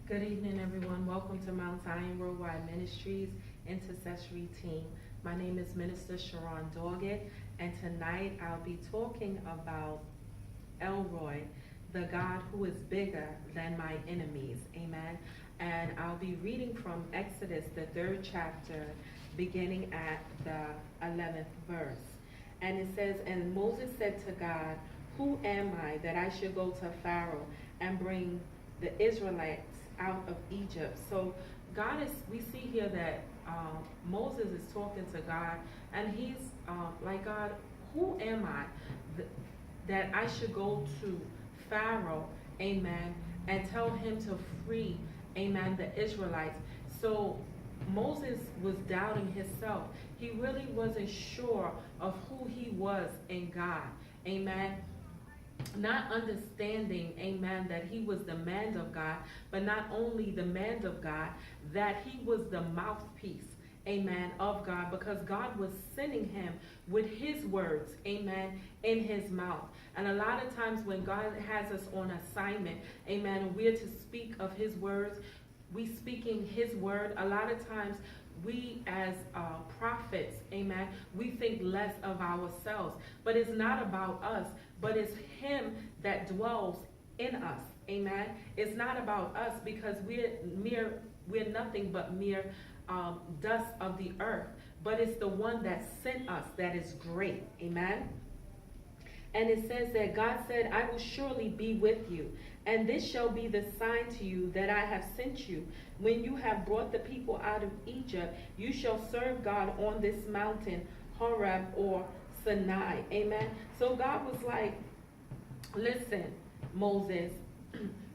Good evening, everyone. Welcome to Mount Zion Worldwide Ministries Intercessory Team. My name is Minister Sharon Doggett, and tonight I'll be talking about El-Roi, the God who is bigger than my enemies. Amen. And I'll be reading from Exodus, the 3rd chapter, beginning at the 11th verse. And it says, "And Moses said to God, who am I that I should go to Pharaoh and bring the Israelites out of Egypt?" So we see here that Moses is talking to God, and he's like, God, who am I that I should go to Pharaoh, amen, and tell him to free, amen, the Israelites? So Moses was doubting himself. He really wasn't sure of who he was in God, amen. Not understanding, amen, that he was the man of God, but not only the man of God, that he was the mouthpiece, amen, of God, because God was sending him with his words, amen, in his mouth. And a lot of times when God has us on assignment, amen, and we're to speak of his words, we speaking his word, a lot of times we as prophets, amen, we think less of ourselves. But it's not about us, but it's him that dwells in us, amen. It's not about us, because we're nothing but mere dust of the earth. But it's the one that sent us that is great, amen. And it says that God said, "I will surely be with you, and this shall be the sign to you that I have sent you. When you have brought the people out of Egypt, you shall serve God on this mountain, Horeb or Sinai." Amen. So God was like, listen, Moses,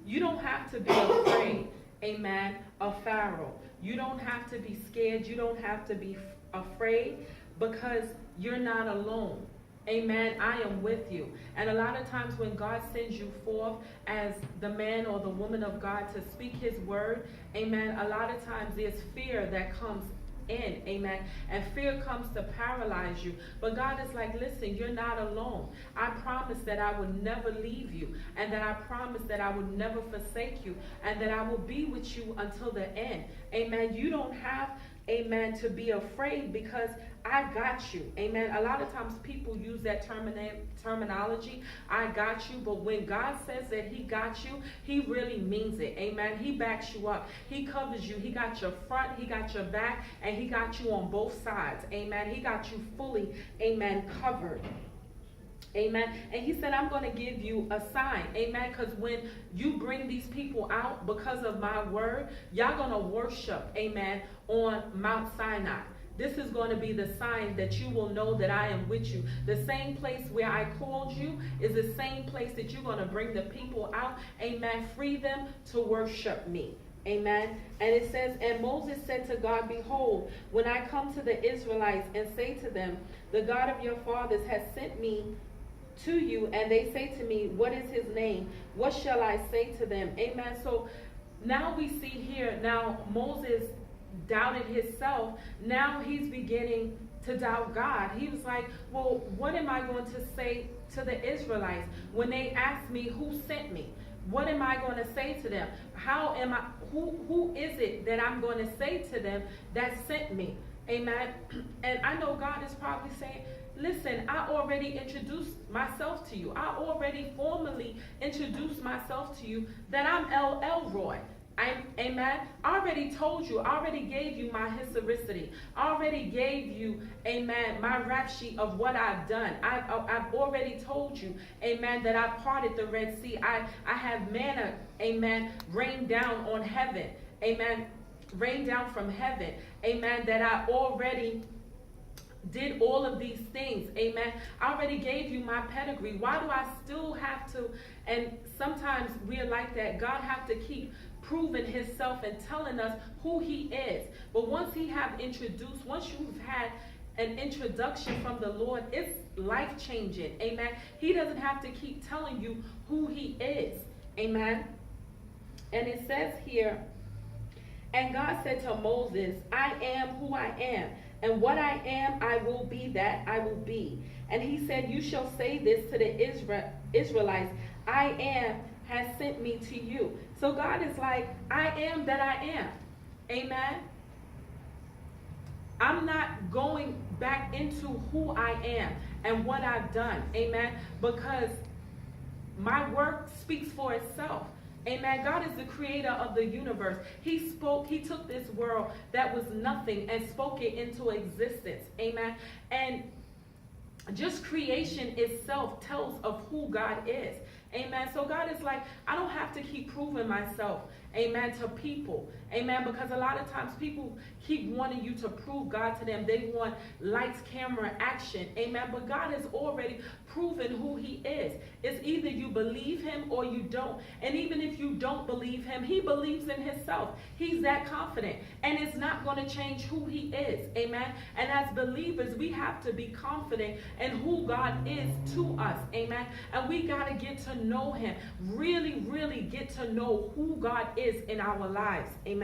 you don't have to be afraid, amen, of Pharaoh. You don't have to be scared. You don't have to be afraid, because you're not alone. Amen. I am with you. And a lot of times when God sends you forth as the man or the woman of God to speak his word, amen, a lot of times there's fear that comes in, amen, and fear comes to paralyze you. But God is like, listen, you're not alone. I promise that I would never leave you, and that I promise that I would never forsake you, and that I will be with you until the end. Amen. You don't have, amen, to be afraid, because I got you. Amen. A lot of times people use that terminology, I got you, but when God says that he got you, he really means it. Amen. He backs you up. He covers you. He got your front, he got your back, and he got you on both sides. Amen. He got you fully, amen, covered. Amen. And he said, I'm going to give you a sign. Amen. Because when you bring these people out because of my word, y'all going to worship, amen, on Mount Sinai. This is going to be the sign that you will know that I am with you. The same place where I called you is the same place that you're going to bring the people out. Amen. Free them to worship me. Amen. And it says, "And Moses said to God, behold, when I come to the Israelites and say to them, the God of your fathers has sent me to you, and they say to me, what is his name? What shall I say to them?" Amen. So now we see here, now Moses doubted himself. Now he's beginning to doubt God. He was like, well, what am I going to say to the Israelites when they ask me who sent me? What am I going to say to them? How am I, who is it that I'm going to say to them that sent me? Amen. And I know God is probably saying, listen, I already introduced myself to you. I already formally introduced myself to you that I'm El-Roi. Amen. I already told you. I already gave you my historicity. I already gave you, amen, my rap sheet of what I've done. I've already told you, amen, that I parted the Red Sea. I have manna, amen, rain down on heaven. Amen. Rain down from heaven. Amen. That I already did all of these things. Amen. I already gave you my pedigree. Why do I still have to? And sometimes we're like that. God have to keep proving himself and telling us who he is. But once he have introduced, once you've had an introduction from the Lord, it's life-changing. Amen. He doesn't have to keep telling you who he is. Amen. And it says here, "And God said to Moses, I am who I am, and what I am, I will be that I will be. And he said, you shall say this to the Israelites, I am has sent me to you. So God is like, I am that I am. Amen. I'm not going back into who I am and what I've done. Amen. Because my work speaks for itself. Amen. God is the creator of the universe. He took this world that was nothing and spoke it into existence. Amen. And just creation itself tells of who God is. Amen. So God is like, I don't have to keep proving myself, amen, to people. Amen. Because a lot of times people keep wanting you to prove God to them. They want lights, camera, action. Amen. But God has already proven who he is. It's either you believe him or you don't. And even if you don't believe him, he believes in himself. He's that confident. And it's not going to change who he is. Amen. And as believers, we have to be confident in who God is to us. Amen. And we got to get to know him. Really, really get to know who God is in our lives. Amen.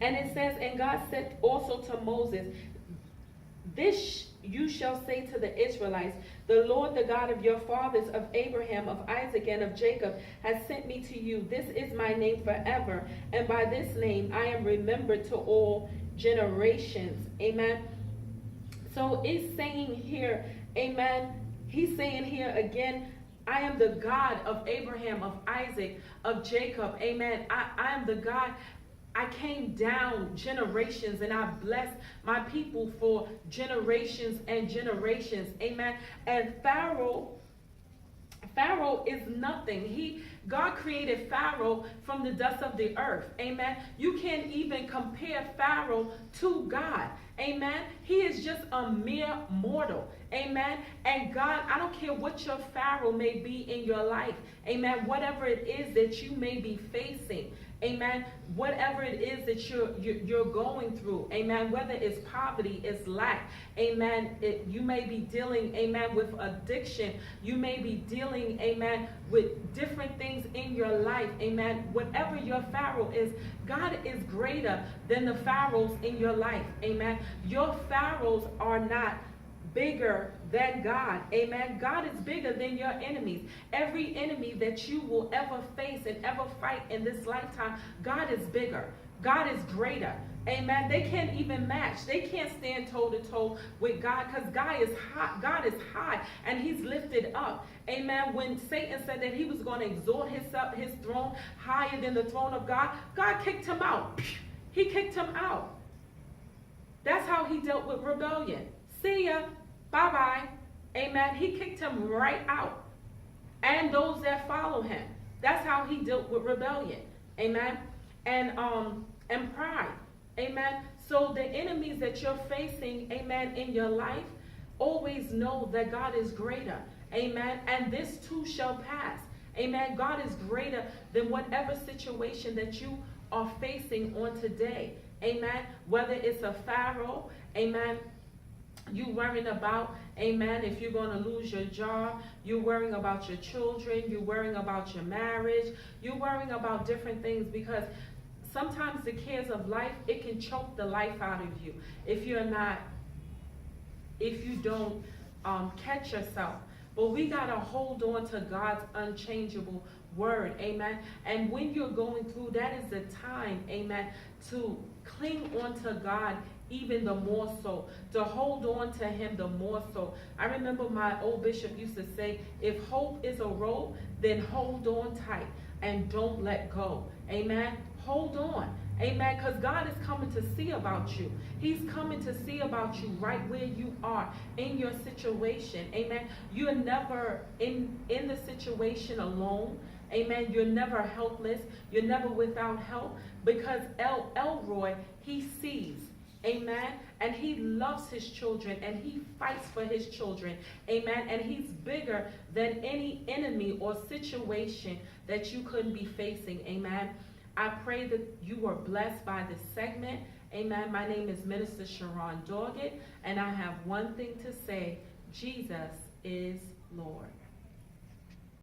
And it says, and God said also to Moses, this you shall say to the Israelites, the Lord, the God of your fathers, of Abraham, of Isaac, and of Jacob, has sent me to you. This is my name forever, and by this name I am remembered to all generations. Amen. So it's saying here, amen, he's saying here again, I am the God of Abraham, of Isaac, of Jacob. Amen. I am the God. I came down generations and I blessed my people for generations and generations. Amen. And Pharaoh is nothing. God created Pharaoh from the dust of the earth. Amen. You can't even compare Pharaoh to God. Amen. He is just a mere mortal. Amen. And God, I don't care what your Pharaoh may be in your life. Amen. Whatever it is that you may be facing. Amen. Whatever it is that you're going through. Amen. Whether it's poverty, it's lack. Amen. You may be dealing, amen, with addiction. You may be dealing, amen, with different things in your life. Amen. Whatever your Pharaoh is, God is greater than the Pharaohs in your life. Amen. Your Pharaohs are not bigger than God. Amen. God is bigger than your enemies. Every enemy that you will ever face and ever fight in this lifetime, God is bigger. God is greater. Amen. They can't even match. They can't stand toe to toe with God because God is high and he's lifted up. Amen. When Satan said that he was going to exalt his throne higher than the throne of God, God kicked him out. He kicked him out. That's how he dealt with rebellion. See ya. Bye-bye. Amen. He kicked him right out. And those that follow him. That's how he dealt with rebellion. Amen. And pride. Amen. So the enemies that you're facing, amen, in your life, always know that God is greater. Amen. And this too shall pass. Amen. God is greater than whatever situation that you are facing on today. Amen. Whether it's a Pharaoh, amen, you worrying about, amen, if you're going to lose your job. You're worrying about your children. You're worrying about your marriage. You're worrying about different things because sometimes the cares of life, it can choke the life out of you if you don't catch yourself. But we got to hold on to God's unchangeable word. Amen. And when you're going through, that is the time, amen, to cling on to God even the more so, to hold on to him the more so. I remember my old bishop used to say, if hope is a rope, then hold on tight and don't let go. Amen. Hold on. Amen. Because God is coming to see about you. He's coming to see about you right where you are in your situation. Amen. You're never in the situation alone. Amen. You're never helpless. You're never without help because El-Roi, he sees. Amen. And he loves his children and he fights for his children. Amen. And he's bigger than any enemy or situation that you couldn't be facing. Amen. I pray that you were blessed by this segment. Amen. My name is Minister Sharon Doggett, and I have one thing to say: Jesus is Lord.